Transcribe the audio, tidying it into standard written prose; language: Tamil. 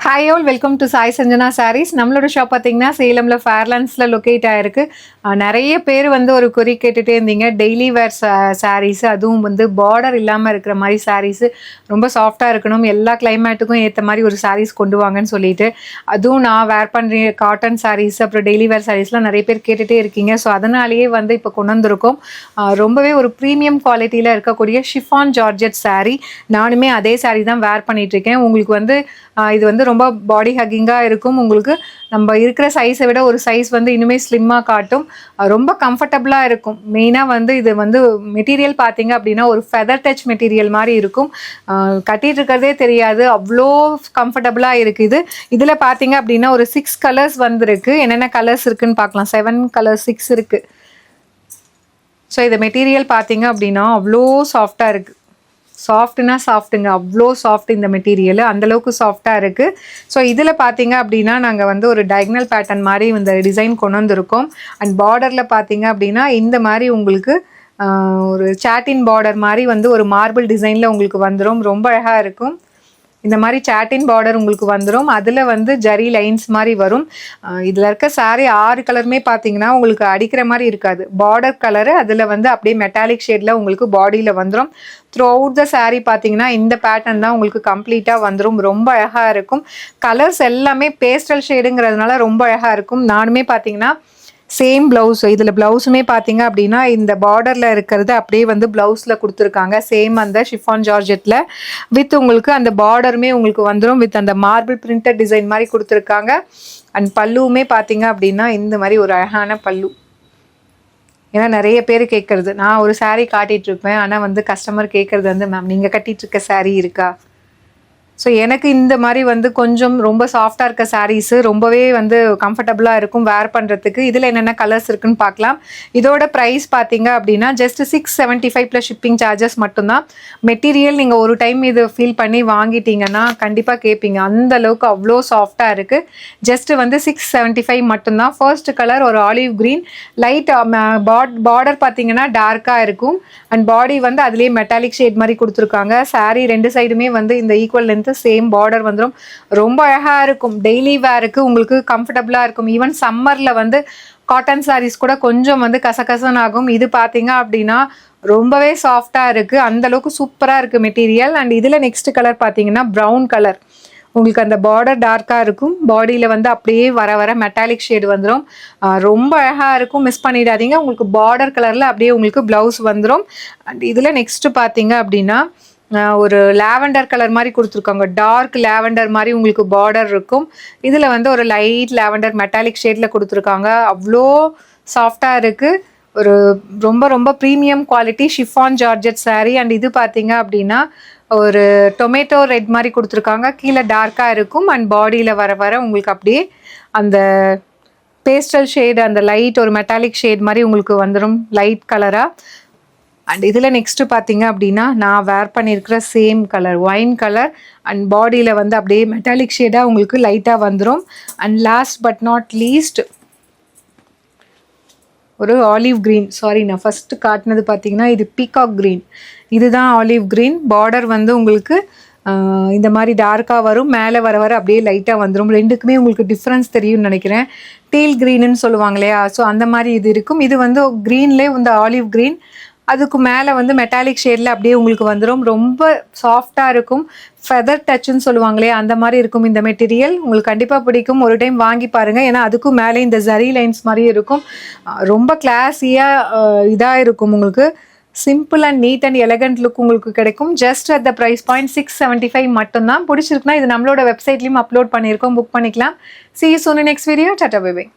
Hi all, welcome to Sai Sanjana sarees. நம்மளோட ஷாப் பார்த்தீங்கன்னா சேலமில் ஃபேர்லாண்ட்ஸில் லொக்கேட் ஆகிருக்கு. நிறைய பேர் வந்து ஒரு குறி கேட்டுகிட்டே இருந்தீங்க. டெய்லி வேர் சாரீஸு, அதுவும் வந்து பார்டர் இல்லாமல் இருக்கிற மாதிரி சாரீஸு, ரொம்ப சாஃப்டாக இருக்கணும், எல்லா கிளைமேட்டுக்கும் ஏற்ற மாதிரி ஒரு சாரீஸ் கொண்டு வாங்கன்னு சொல்லிட்டு, அதுவும் நான் வேர் பண்ணுற காட்டன் சாரீஸ் அப்புறம் டெய்லி வேர் சாரீஸ்லாம் நிறைய பேர் கேட்டுகிட்டே இருக்கீங்க. ஸோ அதனாலேயே வந்து இப்போ கொண்டு வந்திருக்கோம். ரொம்பவே ஒரு ப்ரீமியம் குவாலிட்டியில் இருக்கக்கூடிய ஷிஃபான் ஜார்ஜெட் சாரீ. நானுமே அதே சாரீ தான் வேர் பண்ணிகிட்ருக்கேன். உங்களுக்கு வந்து இது வந்து ரொம்ப பாடி ஹக்கிங்காக இருக்கும். உங்களுக்கு நம்ம இருக்கிற சைஸை விட ஒரு சைஸ் வந்து இன்னுமே ஸ்லிம்மாக காட்டும். ரொம்ப கம்ஃபர்டபுளாக இருக்கும். மெயினாக வந்து இது வந்து மெட்டீரியல் பார்த்தீங்க அப்படின்னா ஒரு ஃபெதர் டச் மெட்டீரியல் மாதிரி இருக்கும். கட்டிகிட்டு இருக்கிறதே தெரியாது, அவ்வளோ கம்ஃபர்டபுளாக இருக்குது. இதில் பார்த்தீங்க அப்படின்னா ஒரு 6 கலர்ஸ் வந்துருக்கு. என்னென்ன கலர்ஸ் இருக்குதுன்னு பார்க்கலாம். 7 கலர்ஸ் 6 இருக்குது. ஸோ இந்த மெட்டீரியல் பார்த்தீங்க அப்படின்னா அவ்வளோ சாஃப்டாக இருக்குது. சாஃப்ட்னா சாஃப்ட்டுங்க, அவ்வளோ சாஃப்ட் இந்த மெட்டீரியல், அந்தளவுக்கு சாஃப்டாக இருக்குது. ஸோ இதில் பார்த்தீங்க அப்படின்னா நாங்கள் வந்து ஒரு டயக்னல் பேட்டர்ன் மாதிரி இந்த டிசைன் கொண்டு வந்திருக்கோம். அண்ட் பார்டரில் பார்த்தீங்க அப்படின்னா இந்த மாதிரி உங்களுக்கு ஒரு சாட்டின் பார்டர் மாதிரி வந்து ஒரு மார்பிள் டிசைனில் உங்களுக்கு வந்துடும். ரொம்ப அழகாக இருக்கும். இந்த மாதிரி சாட்டின் பார்டர் உங்களுக்கு வந்துடும். அதில் வந்து ஜரி லைன்ஸ் மாதிரி வரும். இதில் இருக்க சாரீ 6 கலருமே பார்த்தீங்கன்னா உங்களுக்கு அடிக்கிற மாதிரி இருக்காது. பார்டர் கலரு அதில் வந்து அப்படியே மெட்டாலிக் ஷேடில் உங்களுக்கு பாடியில் வந்துடும். த்ரூ அவுட் த சாரீ பார்த்தீங்கன்னா இந்த பேட்டர்ன் தான் உங்களுக்கு கம்ப்ளீட்டாக வந்துடும். ரொம்ப அழகாக இருக்கும். கலர்ஸ் எல்லாமே பேஸ்டல் ஷேடுங்கிறதுனால ரொம்ப அழகாக இருக்கும். நானுமே பார்த்தீங்கன்னா சேம் ப்ளவுஸ், இதில் ப்ளவுஸுமே பார்த்தீங்க அப்படின்னா இந்த பார்டரில் இருக்கிறது அப்படியே வந்து ப்ளவுஸில் கொடுத்துருக்காங்க. சேம் அந்த ஷிஃபான் ஜார்ஜெட்டில் வித் உங்களுக்கு அந்த பார்டருமே உங்களுக்கு வந்துடும். வித் அந்த மார்பிள் பிரிண்டட் டிசைன் மாதிரி கொடுத்துருக்காங்க. அண்ட் பல்லுவுமே பார்த்தீங்க அப்படின்னா இந்த மாதிரி ஒரு அழகான பல்லு. ஏன்னா நிறைய பேர் கேட்குறது, நான் ஒரு சாரீ காட்டிகிட்ருப்பேன், ஆனால் வந்து கஸ்டமர் கேட்குறது வந்து மேம் நீங்கள் கட்டிகிட்ருக்க சாரீ இருக்கா? ஸோ எனக்கு இந்த மாதிரி வந்து கொஞ்சம் ரொம்ப சாஃப்டாக இருக்க சாரீஸு ரொம்பவே வந்து கம்ஃபர்டபுளாக இருக்கும் வேர் பண்ணுறதுக்கு. இதில் என்னென்ன கலர்ஸ் இருக்குதுன்னு பார்க்கலாம். இதோட ப்ரைஸ் பார்த்தீங்க அப்படின்னா ஜஸ்ட் 675 ப்ளஸ் ஷிப்பிங் சார்ஜஸ் மட்டும்தான். மெட்டீரியல் நீங்கள் ஒரு டைம் இது ஃபீல் பண்ணி வாங்கிட்டீங்கன்னா கண்டிப்பாக கேட்பீங்க, அந்த அளவுக்கு அவ்வளோ சாஃப்டாக இருக்குது. ஜஸ்ட்டு வந்து 675 மட்டும்தான். ஃபர்ஸ்ட் கலர் ஒரு ஆலிவ் க்ரீன், லைட் பார்டர் பார்த்தீங்கன்னா டார்க்காக இருக்கும். அண்ட் பாடி வந்து அதுலேயே மெட்டாலிக் ஷேட் மாதிரி கொடுத்துருக்காங்க. சாரீ 2 சைடுமே வந்து இந்த ஈக்குவல் லென்த் சேம் பார்டர் வந்துடும். ரொம்ப அழகாக இருக்கும். டெய்லி வேருக்கு உங்களுக்கு கம்ஃபர்டபுளாக இருக்கும். ஈவன் சம்மரில் வந்து காட்டன் சாரீஸ் கூட கொஞ்சம் வந்து கசகசன் ஆகும். இது பார்த்தீங்க அப்படின்னா ரொம்பவே சாஃப்டாக இருக்குது. அந்தளவுக்கு சூப்பராக இருக்குது மெட்டீரியல். அண்ட் இதில் நெக்ஸ்ட் கலர் பார்த்தீங்கன்னா ப்ரௌன் கலர். உங்களுக்கு அந்த பார்டர் டார்க்காக இருக்கும். பாடியில் வந்து அப்படியே வர வர மெட்டாலிக் ஷேடு வந்துடும். ரொம்ப அழகாக இருக்கும். மிஸ் பண்ணிடாதீங்க. உங்களுக்கு பார்டர் கலரில் அப்படியே உங்களுக்கு ப்ளவுஸ் வந்துடும். அண்ட் இதில் நெக்ஸ்ட்டு பார்த்தீங்க அப்படின்னா ஒரு லாவெண்டர் கலர் மாதிரி கொடுத்துருக்காங்க. டார்க் லாவெண்டர் மாதிரி உங்களுக்கு பார்டர் இருக்கும். இதில் வந்து ஒரு லைட் லாவெண்டர் மெட்டாலிக் ஷேடில் கொடுத்துருக்காங்க. அவ்வளோ சாஃப்டாக இருக்குது. ஒரு ரொம்ப ரொம்ப premium quality chiffon georgette sari. And இது பார்த்தீங்க அப்படின்னா ஒரு டொமேட்டோ ரெட் மாதிரி கொடுத்துருக்காங்க. கீழே டார்க்காக இருக்கும். அண்ட் பாடியில் வர வர உங்களுக்கு அப்படியே அந்த பேஸ்டல் ஷேடு, அந்த லைட் ஒரு மெட்டாலிக் ஷேட் மாதிரி உங்களுக்கு வந்துடும், லைட் கலராக. அண்ட் இதில் நெக்ஸ்ட்டு பார்த்தீங்க அப்படின்னா நான் வேர் பண்ணியிருக்கிற same colour wine colour. And பாடியில் வந்து அப்படியே மெட்டாலிக் ஷேடாக உங்களுக்கு லைட்டாக வந்துடும். And last but not least ஒரு ஆலிவ் க்ரீன். சாரி, நான் ஃபஸ்ட்டு காட்டினது பார்த்தீங்கன்னா இது பீகாக் க்ரீன். இதுதான் ஆலிவ் க்ரீன். பார்டர் வந்து உங்களுக்கு இந்த மாதிரி டார்க்காக வரும். மேலே வர வர அப்படியே லைட்டாக வந்துடும். ரெண்டுக்குமே உங்களுக்கு டிஃப்ரென்ஸ் தெரியும்னு நினைக்கிறேன். டீல் க்ரீனுன்னு சொல்லுவாங்க இல்லையா? ஸோ அந்த மாதிரி இது இருக்கும். இது வந்து க்ரீன்லேயே வந்து ஆலிவ் க்ரீன், அதுக்கு மேலே வந்து மெட்டாலிக் ஷேடில் அப்படியே உங்களுக்கு வந்துடும். ரொம்ப சாஃப்டாக இருக்கும். ஃபெதர் டச்சுன்னு சொல்லுவாங்களே அந்த மாதிரி இருக்கும் இந்த மெட்டீரியல். உங்களுக்கு கண்டிப்பாக பிடிக்கும். ஒரு டைம் வாங்கி பாருங்கள். ஏன்னா அதுக்கும் மேலே இந்த ஜரி லைன்ஸ் மாதிரியும் இருக்கும். ரொம்ப கிளாஸியாக இதாக இருக்கும். உங்களுக்கு simple and neat and elegant look உங்களுக்கு கிடைக்கும். Just at the price point 675 மட்டும்தான். பிடிச்சிருக்குன்னா இது நம்மளோட வெப்சைட்லேயும் அப்லோட் பண்ணியிருக்கோம், புக் பண்ணிக்கலாம். See you soon in next video. Tata, bye bye.